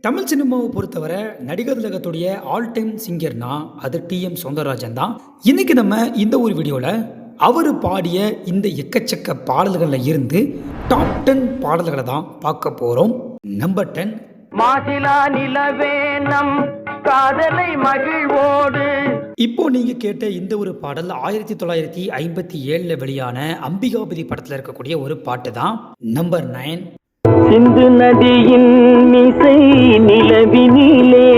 தமிழ் சினிமாவை பொறுத்தவரை நடிகர் திலகத்துடைய ஆல் டைம் சிங்கர்னா அது டிஎம் சௌந்தரராஜன் தான். இன்னைக்கு நம்ம இந்த ஒரு வீடியோவில் அவர் பாடிய இந்த எக்கச்சக்க பாடல்களில் இருந்து டாப் 10 பாடல்களை தான் பார்க்க போகிறோம். நம்பர் 10, மாசிலா நிலவே நம் காதலை மகிழ்வோடு. இப்போ நீங்க கேட்ட இந்த ஒரு பாடல் 1957 வெளியான அம்பிகாபதி படத்தில் இருக்கக்கூடிய ஒரு பாட்டு தான். நம்பர் 9, சிந்து நதியின் மிசை நிலவினிலே.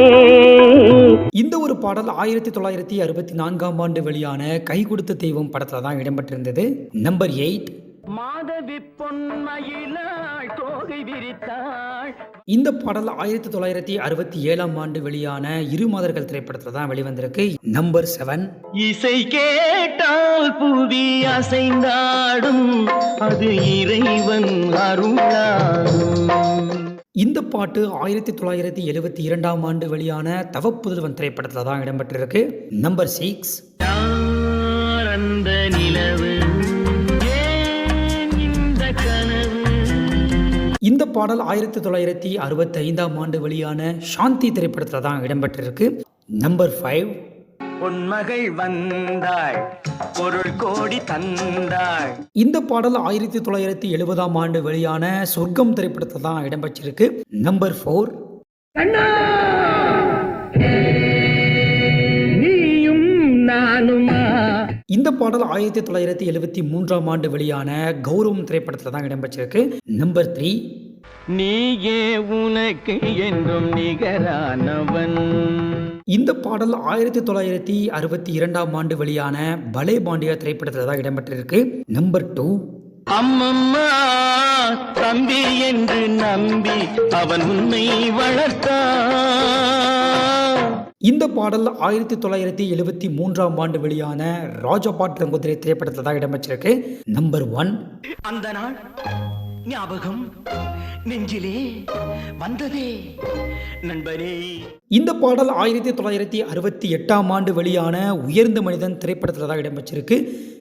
இந்த ஒரு பாடல் 1964ஆம் ஆண்டு வெளியான கை கொடுத்த தெய்வம் படத்துல தான் இடம்பெற்றிருந்தது. நம்பர் 8, மாதவி பொன்மயிலாள் தோகை விரித்தாள். இந்த பாடல் 1967ஆம் ஆண்டு வெளியான இரு மாதர்கள் திரைப்படத்துல தான் வெளிவந்திருக்கு. நம்பர் 7, இசை கேட்டால் புவி அசைந்தாடும், அது இறைவன் அருளாடும். இந்த பாட்டு 1972ஆம் ஆண்டு வெளியான தவப்புதல்வன் திரைப்படத்துல தான் இடம்பெற்றிருக்கு. நம்பர் 6, யார் அந்த நிலவு, ஏன் இந்த கனவு. இந்த பாடல் 1965ஆம் ஆண்டு வெளியான சாந்தி திரைப்படத்துல தான் இடம்பெற்றிருக்கு. நம்பர் 5, பொன்மகள் வந்தாள், பொருள் கோடி தந்தாள். இந்த பாடல் 1970ஆம் ஆண்டு வெளியான சொர்க்கம் திரைப்படத்தில் தான் இடம்பெற்றிருக்கு. நம்பர் 4, நீயும் நானுமா. இந்த பாடல் 1973ஆம் ஆண்டு வெளியான கௌரவம் திரைப்படத்தில் தான் இடம்பெற்றிருக்கு. நம்பர் 3, நீயே உனக்கு என்றும் நிகரானவன். இந்த பாடல் 1962ஆம் ஆண்டு வெளியான பலே பாண்டியா திரைப்படத்தில் தான் இடம்பெற்றிருக்கு. நம்பர் 2, அம்மம்மா தம்பி என்று நம்பி அவன் உன்னை வளர்த்தான். இந்த பாடல் 1973ஆம் ஆண்டு வெளியான ராஜபாட் ரங்கோத்ரே திரைப்படத்தில் தான் இடம்பெற்றிருக்கு. நம்பர் 1, அந்த நாள் ஞாபகம் நெஞ்சிலே வந்ததே நண்பரே. இந்த பாடல் 1968ஆம் ஆண்டு வெளியான உயர்ந்த மனிதன் திரைப்படத்தில் தான் இடம்பெற்றிருக்கு.